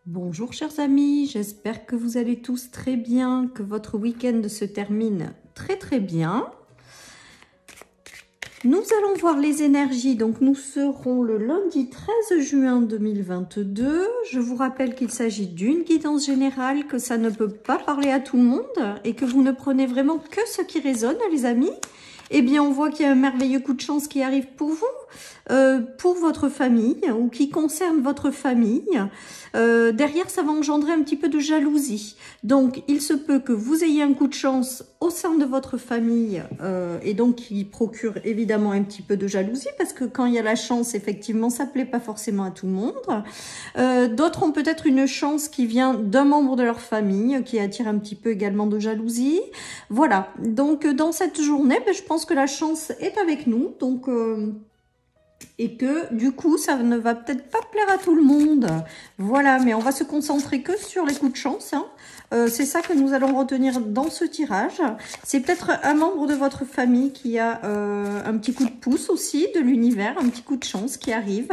Bonjour chers amis, j'espère que vous allez tous très bien, que votre week-end se termine très bien. Nous allons voir les énergies, donc nous serons le lundi 13 juin 2022. Je vous rappelle qu'il s'agit d'une guidance générale, que ça ne peut pas parler à tout le monde et que vous ne prenez vraiment que ce qui résonne les amis. Eh bien, on voit qu'il y a un merveilleux coup de chance qui arrive pour vous, pour votre famille ou qui concerne votre famille. Derrière, ça va engendrer un petit peu de jalousie. Donc, il se peut que vous ayez un coup de chance au sein de votre famille et donc qui procure évidemment un petit peu de jalousie parce que quand il y a la chance, effectivement, ça plaît pas forcément à tout le monde. D'autres ont peut-être une chance qui vient d'un membre de leur famille qui attire un petit peu également de jalousie. Voilà, donc dans cette journée, je pense que la chance est avec nous, donc et que du coup ça ne va peut-être pas plaire à tout le monde. Voilà, mais on va se concentrer que sur les coups de chance, hein. C'est ça que nous allons retenir dans ce tirage. C'est peut-être un membre de votre famille qui a un petit coup de pouce aussi de l'univers, un petit coup de chance qui arrive.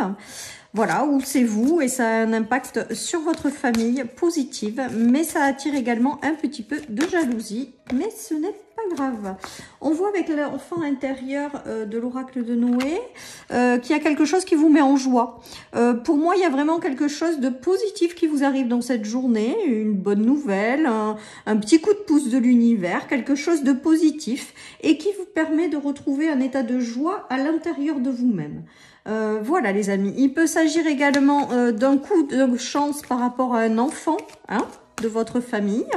Voilà, ou c'est vous et ça a un impact sur votre famille positive, mais ça attire également un petit peu de jalousie, mais ce n'est pas grave. On voit avec l'enfant intérieur de l'oracle de Noé qu'il y a quelque chose qui vous met en joie. Pour moi, il y a vraiment quelque chose de positif qui vous arrive dans cette journée, une bonne nouvelle, un petit coup de pouce de l'univers, quelque chose de positif et qui vous permet de retrouver un état de joie à l'intérieur de vous-même. Voilà les amis, il peut s'agir également d'un coup de chance par rapport à un enfant de votre famille.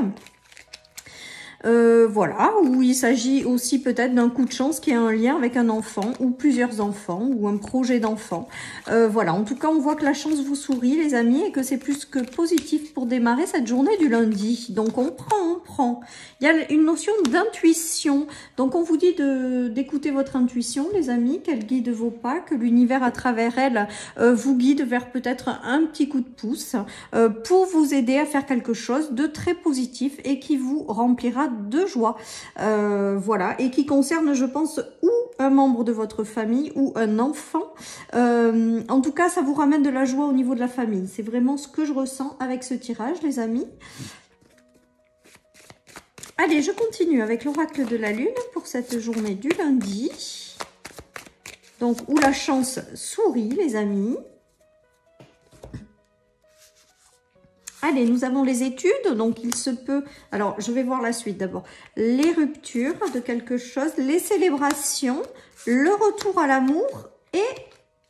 Voilà, où il s'agit aussi peut-être d'un coup de chance qui a un lien avec un enfant ou plusieurs enfants ou un projet d'enfant. Voilà, en tout cas, on voit que la chance vous sourit, les amis, et que c'est plus que positif pour démarrer cette journée du lundi. Donc, on prend. Il y a une notion d'intuition. Donc, on vous dit d'écouter votre intuition, les amis, qu'elle guide vos pas, que l'univers à travers elle vous guide vers peut-être un petit coup de pouce pour vous aider à faire quelque chose de très positif et qui vous remplira de joie, voilà, et qui concerne, je pense, ou un membre de votre famille ou un enfant. En tout cas, ça vous ramène de la joie au niveau de la famille. C'est vraiment ce que je ressens avec ce tirage, les amis. Allez, je continue avec l'oracle de la Lune pour cette journée du lundi. Donc, où la chance sourit, les amis. Allez, nous avons les études, donc il se peut... Alors, je vais voir la suite d'abord. Les ruptures de quelque chose, les célébrations, le retour à l'amour et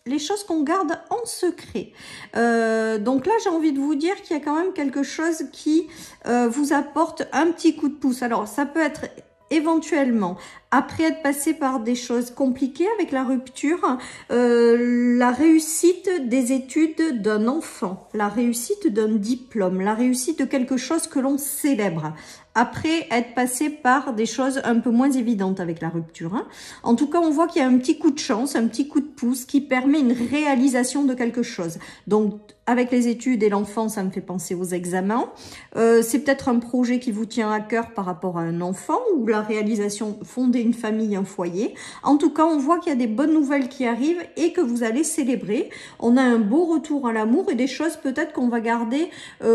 les choses qu'on garde en secret. Donc là, j'ai envie de vous dire qu'il y a quand même quelque chose qui vous apporte un petit coup de pouce. Alors, ça peut être éventuellement, après être passé par des choses compliquées avec la rupture, la réussite des études d'un enfant, la réussite d'un diplôme, la réussite de quelque chose que l'on célèbre, après être passé par des choses un peu moins évidentes avec la rupture. En tout cas, on voit qu'il y a un petit coup de chance, un petit coup de pouce qui permet une réalisation de quelque chose. Donc, avec les études et l'enfant, ça me fait penser aux examens. C'est peut-être un projet qui vous tient à cœur par rapport à un enfant ou la réalisation, fonder une famille, un foyer. En tout cas, on voit qu'il y a des bonnes nouvelles qui arrivent et que vous allez célébrer. On a un beau retour à l'amour et des choses peut-être qu'on va garder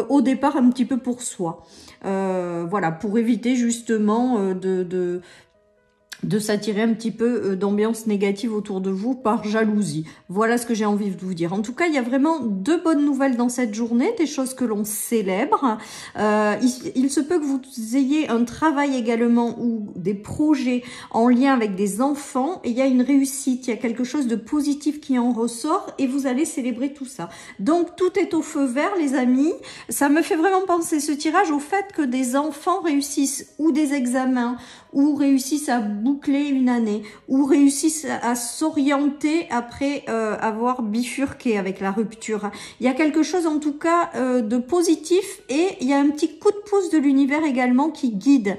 au départ un petit peu pour soi. Voilà, pour éviter justement de s'attirer un petit peu d'ambiance négative autour de vous par jalousie. Voilà ce que j'ai envie de vous dire. En tout cas, il y a vraiment de bonnes nouvelles dans cette journée, des choses que l'on célèbre. Il se peut que vous ayez un travail également ou des projets en lien avec des enfants. Et il y a une réussite, il y a quelque chose de positif qui en ressort et vous allez célébrer tout ça. Donc, tout est au feu vert, les amis. Ça me fait vraiment penser ce tirage au fait que des enfants réussissent ou des examens ou réussissent à boucler une année, ou réussissent à s'orienter après avoir bifurqué avec la rupture. Il y a quelque chose en tout cas de positif et il y a un petit coup de pouce de l'univers également qui guide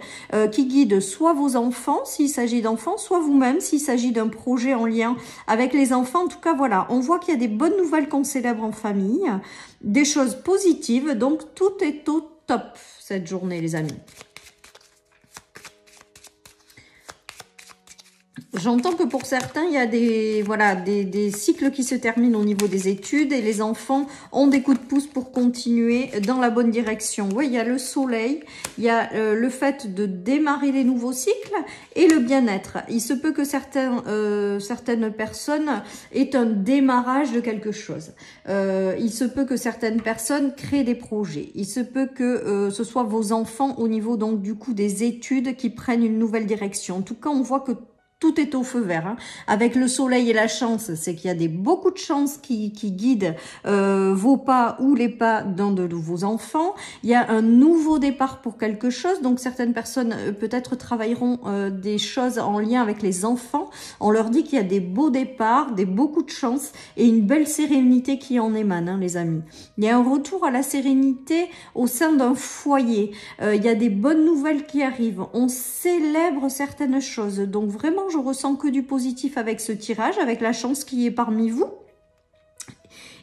soit vos enfants s'il s'agit d'enfants, soit vous-même s'il s'agit d'un projet en lien avec les enfants. En tout cas, voilà, on voit qu'il y a des bonnes nouvelles qu'on célèbre en famille, des choses positives, donc tout est au top cette journée, les amis. J'entends que pour certains, il y a des cycles qui se terminent au niveau des études et les enfants ont des coups de pouce pour continuer dans la bonne direction. Oui, il y a le soleil, il y a le fait de démarrer les nouveaux cycles et le bien-être. Il se peut que certaines personnes aient un démarrage de quelque chose. Il se peut que certaines personnes créent des projets. Il se peut que ce soit vos enfants au niveau donc du coup des études qui prennent une nouvelle direction. En tout cas, on voit que tout est au feu vert. Hein. Avec le soleil et la chance, c'est qu'il y a beaucoup de chances qui guident vos pas ou les pas d'un de vos enfants. Il y a un nouveau départ pour quelque chose. Donc, certaines personnes peut-être travailleront des choses en lien avec les enfants. On leur dit qu'il y a des beaux départs, beaucoup de chance et une belle sérénité qui en émane, hein, les amis. Il y a un retour à la sérénité au sein d'un foyer. Il y a des bonnes nouvelles qui arrivent. On célèbre certaines choses. Donc, vraiment, je ressens que du positif avec ce tirage, avec la chance qui est parmi vous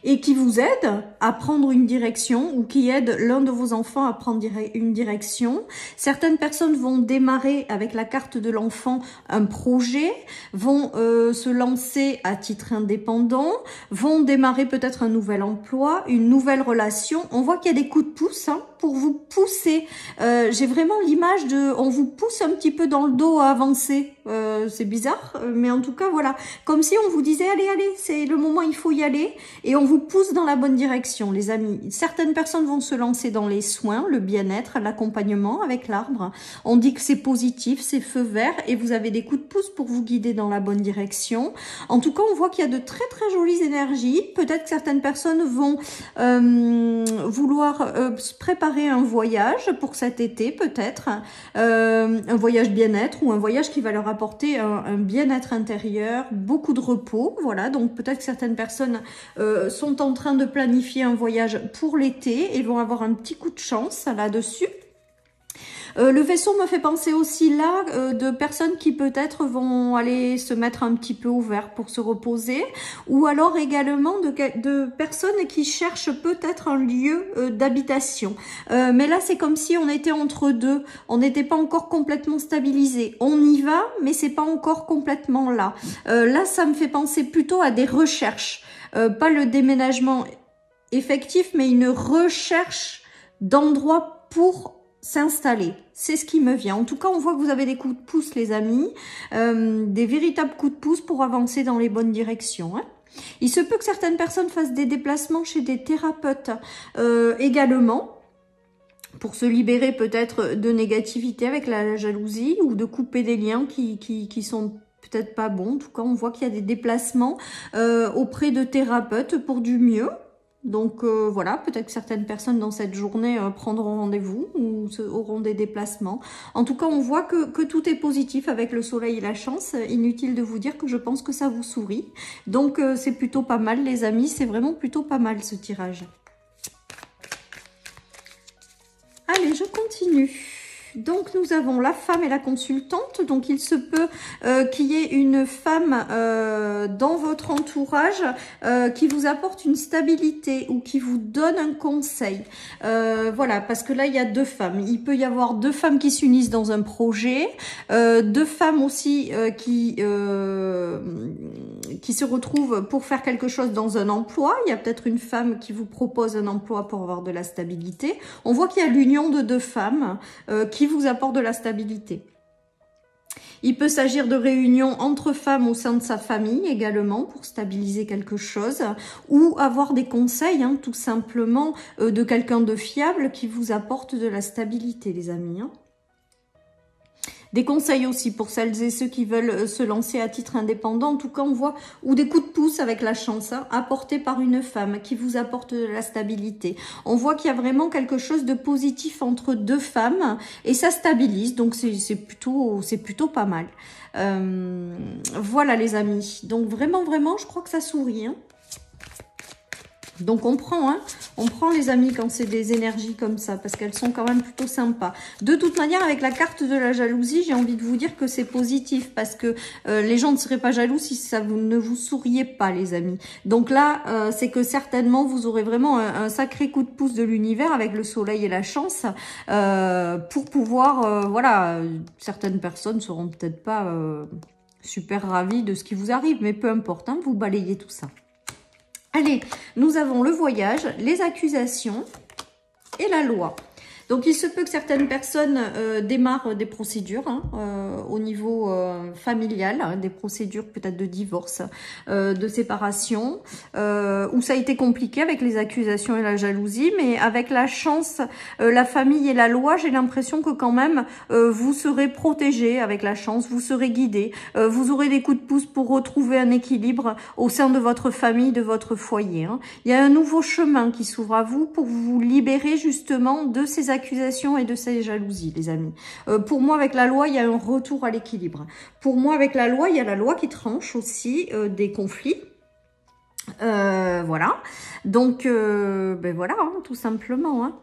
et qui vous aide à prendre une direction ou qui aide l'un de vos enfants à prendre une direction. Certaines personnes vont démarrer avec la carte de l'enfant un projet, vont se lancer à titre indépendant, vont démarrer peut-être un nouvel emploi, une nouvelle relation. On voit qu'il y a des coups de pouce hein, pour vous pousser. J'ai vraiment l'image de... On vous pousse un petit peu dans le dos à avancer. C'est bizarre, mais en tout cas, voilà. Comme si on vous disait, allez, allez, c'est le moment, il faut y aller. Et on vous pousse dans la bonne direction, les amis. Certaines personnes vont se lancer dans les soins, le bien-être, l'accompagnement avec l'arbre. On dit que c'est positif, c'est feu vert et vous avez des coups de pouce pour vous guider dans la bonne direction. En tout cas, on voit qu'il y a de très très jolies énergies. Peut-être que certaines personnes vont vouloir préparer un voyage pour cet été, peut-être. Un voyage bien-être ou un voyage qui va leur apporter un bien-être intérieur, beaucoup de repos. Voilà, donc peut-être que certaines personnes sont en train de planifier un voyage pour l'été et vont avoir un petit coup de chance là-dessus. Le vaisseau me fait penser aussi là de personnes qui peut-être vont aller se mettre un petit peu au vert pour se reposer ou alors également de personnes qui cherchent peut-être un lieu d'habitation. Mais là, c'est comme si on était entre deux. On n'était pas encore complètement stabilisé. On y va, mais c'est pas encore complètement là. Là, ça me fait penser plutôt à des recherches. Pas le déménagement effectif, mais une recherche d'endroits pour s'installer. C'est ce qui me vient. En tout cas, on voit que vous avez des coups de pouce, les amis. Des véritables coups de pouce pour avancer dans les bonnes directions. Hein. Il se peut que certaines personnes fassent des déplacements chez des thérapeutes également. Pour se libérer peut-être de négativité avec la jalousie ou de couper des liens qui sont peut-être pas bons. En tout cas, on voit qu'il y a des déplacements auprès de thérapeutes pour du mieux. Donc voilà, peut-être que certaines personnes dans cette journée prendront rendez-vous ou auront des déplacements. En tout cas, on voit que tout est positif avec le soleil et la chance. Inutile de vous dire que je pense que ça vous sourit. Donc c'est plutôt pas mal les amis, c'est vraiment plutôt pas mal ce tirage. Allez, je continue. Donc, nous avons la femme et la consultante. Donc, il se peut qu'il y ait une femme dans votre entourage qui vous apporte une stabilité ou qui vous donne un conseil. Voilà, parce que là, il y a deux femmes. Il peut y avoir deux femmes qui s'unissent dans un projet, deux femmes aussi qui se retrouvent pour faire quelque chose dans un emploi. Il y a peut-être une femme qui vous propose un emploi pour avoir de la stabilité. On voit qu'il y a l'union de deux femmes qui vous apporte de la stabilité. Il peut s'agir de réunions entre femmes au sein de sa famille également pour stabiliser quelque chose ou avoir des conseils hein, tout simplement de quelqu'un de fiable qui vous apporte de la stabilité les amis. Hein. Des conseils aussi pour celles et ceux qui veulent se lancer à titre indépendant. En tout cas, on voit ou des coups de pouce avec la chance hein, apportés par une femme qui vous apporte de la stabilité. On voit qu'il y a vraiment quelque chose de positif entre deux femmes et ça stabilise. Donc, c'est plutôt pas mal. Voilà les amis. Donc, vraiment, je crois que ça sourit. Hein. Donc on prend les amis quand c'est des énergies comme ça, parce qu'elles sont quand même plutôt sympas. De toute manière, avec la carte de la jalousie, j'ai envie de vous dire que c'est positif, parce que les gens ne seraient pas jaloux si ça ne vous souriait pas, les amis. Donc là, c'est que certainement, vous aurez vraiment un sacré coup de pouce de l'univers avec le soleil et la chance, pour pouvoir, voilà, certaines personnes seront peut-être pas... super ravis de ce qui vous arrive, mais peu importe, hein, vous balayez tout ça. Allez, nous avons le voyage, les accusations et la loi. Donc, il se peut que certaines personnes démarrent des procédures hein, au niveau familial, hein, des procédures peut-être de divorce, de séparation, où ça a été compliqué avec les accusations et la jalousie, mais avec la chance, la famille et la loi, j'ai l'impression que quand même, vous serez protégés avec la chance, vous serez guidés, vous aurez des coups de pouce pour retrouver un équilibre au sein de votre famille, de votre foyer. Hein. Il y a un nouveau chemin qui s'ouvre à vous pour vous libérer justement de ces accusations et de ces jalousies, les amis. Pour moi, avec la loi, il y a un retour à l'équilibre. Pour moi, avec la loi, il y a la loi qui tranche aussi des conflits. Voilà. Donc, ben voilà, hein, tout simplement. Hein.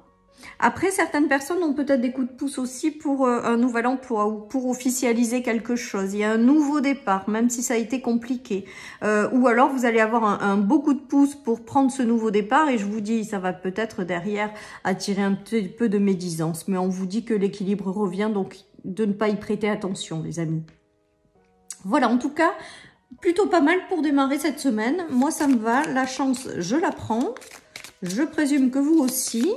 Après, certaines personnes ont peut-être des coups de pouce aussi pour un nouvel emploi ou pour officialiser quelque chose. Il y a un nouveau départ, même si ça a été compliqué. Ou alors, vous allez avoir un beau coup de pouce pour prendre ce nouveau départ. Et je vous dis, ça va peut-être derrière attirer un petit peu de médisance. Mais on vous dit que l'équilibre revient, donc de ne pas y prêter attention, les amis. Voilà, en tout cas, plutôt pas mal pour démarrer cette semaine. Moi, ça me va. La chance, je la prends. Je présume que vous aussi.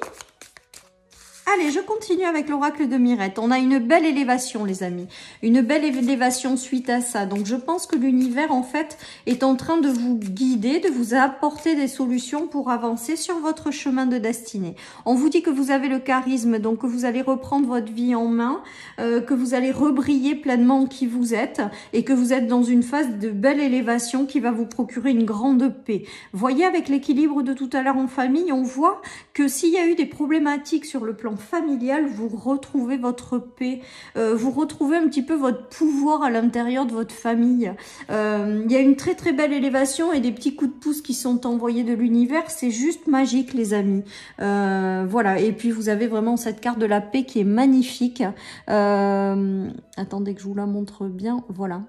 Allez, je continue avec l'oracle de Mirette. On a une belle élévation, les amis. Une belle élévation suite à ça. Donc, je pense que l'univers, en fait, est en train de vous guider, de vous apporter des solutions pour avancer sur votre chemin de destinée. On vous dit que vous avez le charisme, donc que vous allez reprendre votre vie en main, que vous allez rebriller pleinement qui vous êtes et que vous êtes dans une phase de belle élévation qui va vous procurer une grande paix. Voyez, avec l'équilibre de tout à l'heure en famille, on voit que s'il y a eu des problématiques sur le plan familial, vous retrouvez votre paix, vous retrouvez un petit peu votre pouvoir à l'intérieur de votre famille. Il y a une très très belle élévation et des petits coups de pouce qui sont envoyés de l'univers, c'est juste magique, les amis. Voilà, et puis vous avez vraiment cette carte de la paix qui est magnifique. Attendez que je vous la montre bien, voilà.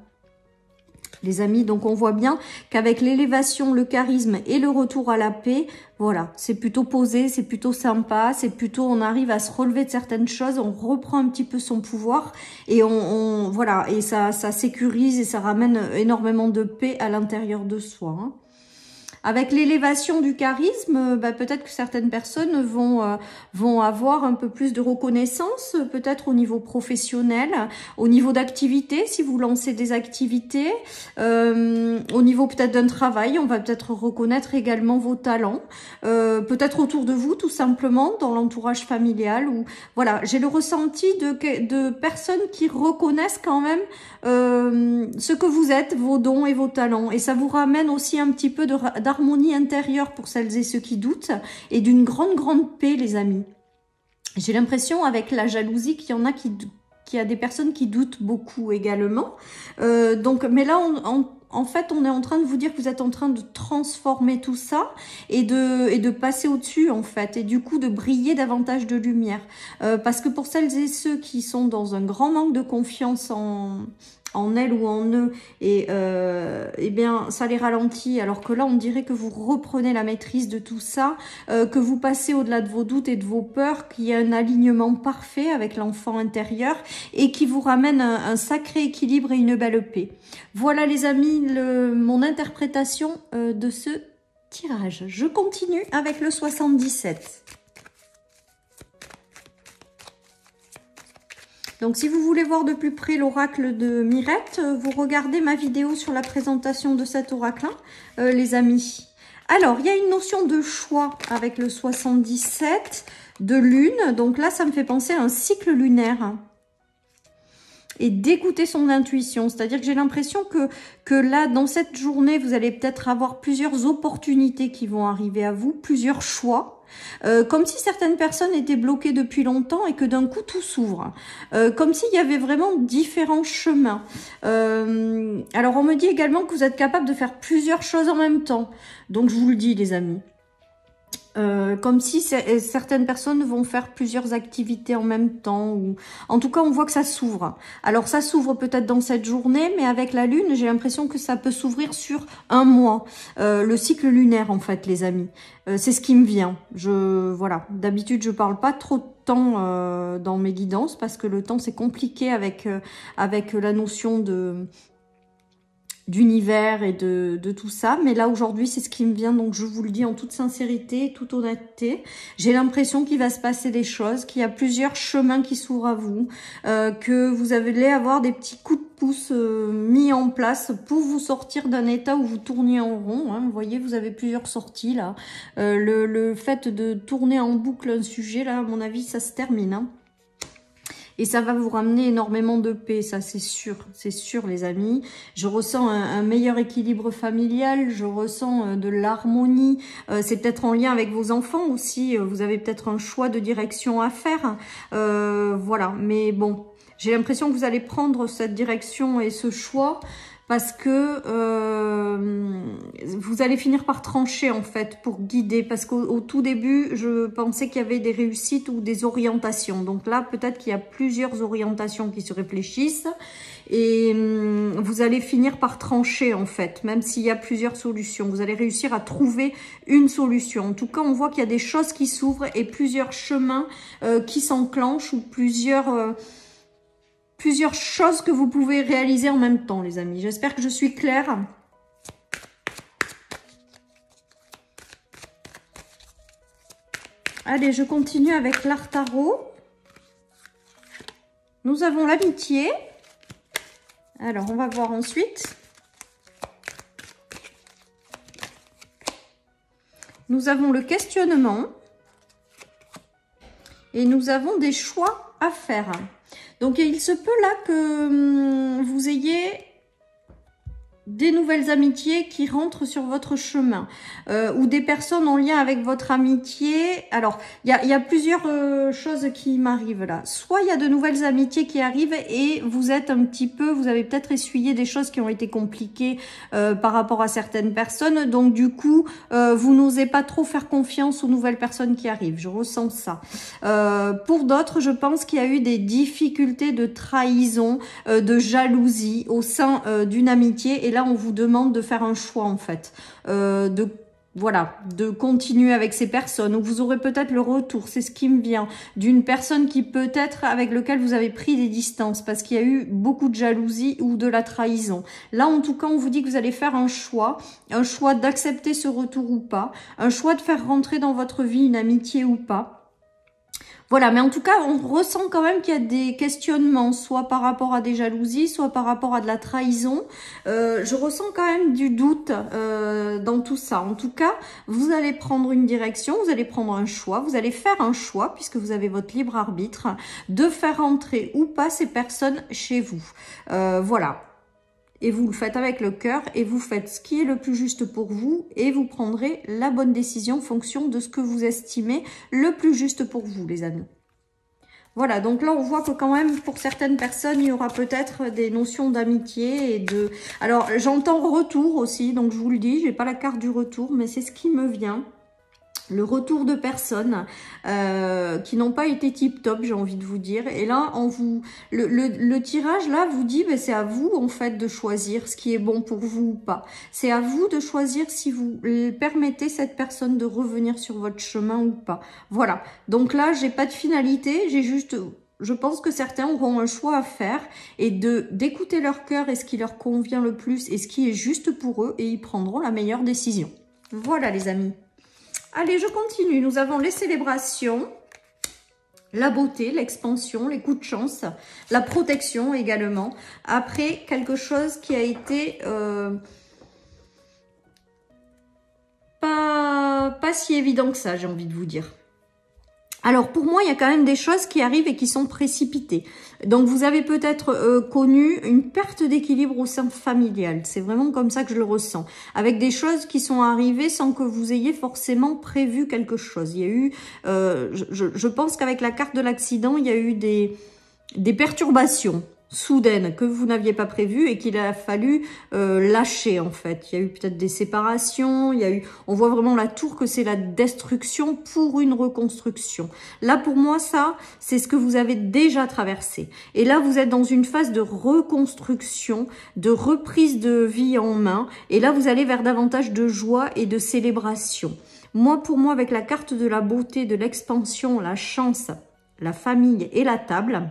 Les amis, donc on voit bien qu'avec l'élévation, le charisme et le retour à la paix, voilà, c'est plutôt posé, c'est plutôt sympa, c'est plutôt, on arrive à se relever de certaines choses, on reprend un petit peu son pouvoir et voilà, et ça sécurise et ça ramène énormément de paix à l'intérieur de soi. Hein. Avec l'élévation du charisme, bah, peut-être que certaines personnes vont avoir un peu plus de reconnaissance, peut-être au niveau professionnel, au niveau d'activité, si vous lancez des activités, au niveau peut-être d'un travail, on va peut-être reconnaître également vos talents, peut-être autour de vous, tout simplement, dans l'entourage familial. Ou voilà, j'ai le ressenti de personnes qui reconnaissent quand même ce que vous êtes, vos dons et vos talents. Et ça vous ramène aussi un petit peu d'harmonie intérieure pour celles et ceux qui doutent et d'une grande paix, les amis. J'ai l'impression avec la jalousie qu'il y en a qu'il y a des personnes qui doutent beaucoup également. Donc, mais là, en fait, on est en train de vous dire que vous êtes en train de transformer tout ça et de passer au-dessus, en fait, et du coup de briller davantage de lumière. Parce que pour celles et ceux qui sont dans un grand manque de confiance en elles ou en eux, et eh bien ça les ralentit, alors que là on dirait que vous reprenez la maîtrise de tout ça, que vous passez au-delà de vos doutes et de vos peurs, qu'il y a un alignement parfait avec l'enfant intérieur et qui vous ramène un sacré équilibre et une belle paix. Voilà, les amis, mon interprétation de ce tirage. Je continue avec le 77. Donc, si vous voulez voir de plus près l'oracle de Mirette, vous regardez ma vidéo sur la présentation de cet oracle, les amis. Alors, il y a une notion de choix avec le 77, de lune. Donc là, ça me fait penser à un cycle lunaire. Et d'écouter son intuition. C'est-à-dire que j'ai l'impression que là, dans cette journée, vous allez peut-être avoir plusieurs opportunités qui vont arriver à vous, plusieurs choix. Comme si certaines personnes étaient bloquées depuis longtemps et que d'un coup tout s'ouvre. Comme s'il y avait vraiment différents chemins. Alors on me dit également que vous êtes capable de faire plusieurs choses en même temps. Donc je vous le dis, les amis. Comme si certaines personnes vont faire plusieurs activités en même temps. Ou en tout cas, on voit que ça s'ouvre. Alors, ça s'ouvre peut-être dans cette journée, mais avec la Lune, j'ai l'impression que ça peut s'ouvrir sur un mois. Le cycle lunaire, en fait, les amis. C'est ce qui me vient. Voilà. D'habitude, je parle pas trop de temps dans mes guidances parce que le temps, c'est compliqué avec la notion d'univers et de tout ça. Mais là, aujourd'hui, c'est ce qui me vient. Donc, je vous le dis en toute sincérité, toute honnêteté. J'ai l'impression qu'il va se passer des choses, qu'il y a plusieurs chemins qui s'ouvrent à vous, que vous allez avoir des petits coups de pouce mis en place pour vous sortir d'un état où vous tourniez en rond. Hein. Vous voyez, vous avez plusieurs sorties là. Le fait de tourner en boucle un sujet, là, à mon avis, ça se termine. Hein. Et ça va vous ramener énormément de paix, ça c'est sûr les amis. Je ressens un meilleur équilibre familial, je ressens de l'harmonie. C'est peut-être en lien avec vos enfants aussi, vous avez peut-être un choix de direction à faire. Voilà, mais bon, j'ai l'impression que vous allez prendre cette direction et ce choix parce que vous allez finir par trancher en fait pour guider, parce qu'au tout début je pensais qu'il y avait des réussites ou des orientations, donc là peut-être qu'il y a plusieurs orientations qui se réfléchissent et vous allez finir par trancher en fait, même s'il y a plusieurs solutions, vous allez réussir à trouver une solution. En tout cas on voit qu'il y a des choses qui s'ouvrent et plusieurs chemins qui s'enclenchent ou plusieurs choses que vous pouvez réaliser en même temps, les amis. J'espère que je suis claire. Allez, je continue avec l'art tarot. Nous avons l'amitié. Alors, on va voir ensuite. Nous avons le questionnement. Et nous avons des choix à faire. Donc, il se peut là que vous ayez des nouvelles amitiés qui rentrent sur votre chemin ou des personnes en lien avec votre amitié. Alors, il y a plusieurs choses qui m'arrivent là. Soit il y a de nouvelles amitiés qui arrivent et vous êtes un petit peu, vous avez peut-être essuyé des choses qui ont été compliquées par rapport à certaines personnes. Donc, du coup, vous n'osez pas trop faire confiance aux nouvelles personnes qui arrivent. Je ressens ça. Pour d'autres, je pense qu'il y a eu des difficultés de trahison, de jalousie au sein d'une amitié. Et là, on vous demande de faire un choix en fait, de continuer avec ces personnes, ou vous aurez peut-être le retour, c'est ce qui me vient, d'une personne qui peut-être avec lequel vous avez pris des distances parce qu'il y a eu beaucoup de jalousie ou de la trahison. Là, en tout cas, on vous dit que vous allez faire un choix d'accepter ce retour ou pas, un choix de faire rentrer dans votre vie une amitié ou pas. Voilà, mais en tout cas, on ressent quand même qu'il y a des questionnements, soit par rapport à des jalousies, soit par rapport à de la trahison. Je ressens quand même du doute dans tout ça. En tout cas, vous allez prendre une direction, vous allez prendre un choix, vous allez faire un choix, puisque vous avez votre libre arbitre, de faire entrer ou pas ces personnes chez vous. Voilà. Et vous le faites avec le cœur et vous faites ce qui est le plus juste pour vous et vous prendrez la bonne décision en fonction de ce que vous estimez le plus juste pour vous, les amis. Voilà, donc là, on voit que quand même, pour certaines personnes, il y aura peut-être des notions d'amitié et de... Alors, j'entends retour aussi, donc je vous le dis, j'ai pas la carte du retour, mais c'est ce qui me vient. Le retour de personnes qui n'ont pas été tip-top, j'ai envie de vous dire. Et là, le tirage, là, vous dit, c'est à vous, en fait, de choisir ce qui est bon pour vous ou pas. C'est à vous de choisir si vous permettez cette personne de revenir sur votre chemin ou pas. Voilà. Donc là, j'ai pas de finalité, j'ai juste... Je pense que certains auront un choix à faire et d'écouter leur cœur et ce qui leur convient le plus et ce qui est juste pour eux et ils prendront la meilleure décision. Voilà, les amis. Allez, je continue. Nous avons les célébrations, la beauté, l'expansion, les coups de chance, la protection également. Après, quelque chose qui a été pas si évident que ça, j'ai envie de vous dire. Alors, pour moi, il y a quand même des choses qui arrivent et qui sont précipitées. Donc, vous avez peut-être connu une perte d'équilibre au sein familial. C'est vraiment comme ça que je le ressens. Avec des choses qui sont arrivées sans que vous ayez forcément prévu quelque chose. Il y a eu, je pense qu'avec la carte de l'accident, il y a eu des perturbations soudaine que vous n'aviez pas prévu et qu'il a fallu lâcher en fait. Il y a eu peut-être des séparations, il y a eu, on voit vraiment la tour que c'est la destruction pour une reconstruction. Là pour moi ça, c'est ce que vous avez déjà traversé. Et là vous êtes dans une phase de reconstruction, de reprise de vie en main et là vous allez vers davantage de joie et de célébration. Moi pour moi avec la carte de la beauté, de l'expansion, la chance, la famille et la table,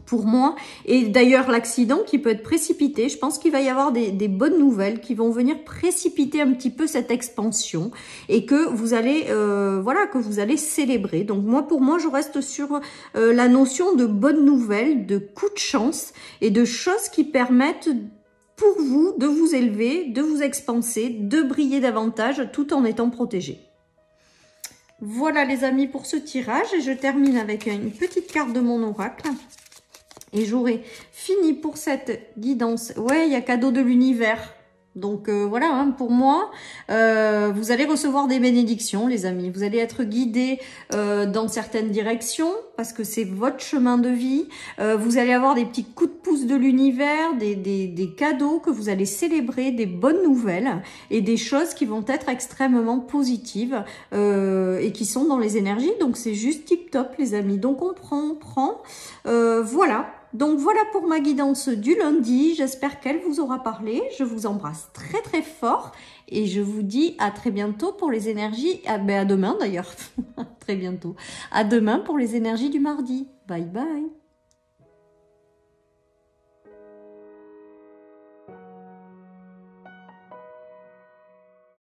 pour moi, et d'ailleurs l'accident qui peut être précipité, je pense qu'il va y avoir des bonnes nouvelles qui vont venir précipiter un petit peu cette expansion et que vous allez voilà, que vous allez célébrer. Donc moi, pour moi, je reste sur la notion de bonnes nouvelles, de coups de chance et de choses qui permettent pour vous de vous élever, de vous expanser, de briller davantage tout en étant protégé. Voilà les amis pour ce tirage, et je termine avec une petite carte de mon oracle. Et j'aurai fini pour cette guidance. Ouais, il y a cadeau de l'univers. Donc voilà, hein, pour moi, vous allez recevoir des bénédictions, les amis. Vous allez être guidés dans certaines directions parce que c'est votre chemin de vie. Vous allez avoir des petits coups de pouce de l'univers, des cadeaux que vous allez célébrer, des bonnes nouvelles et des choses qui vont être extrêmement positives et qui sont dans les énergies. Donc c'est juste tip top, les amis. Donc on prend. Voilà. Donc voilà pour ma guidance du lundi, j'espère qu'elle vous aura parlé, je vous embrasse très très fort et je vous dis à très bientôt pour les énergies, à demain d'ailleurs, très bientôt, à demain pour les énergies du mardi, bye bye.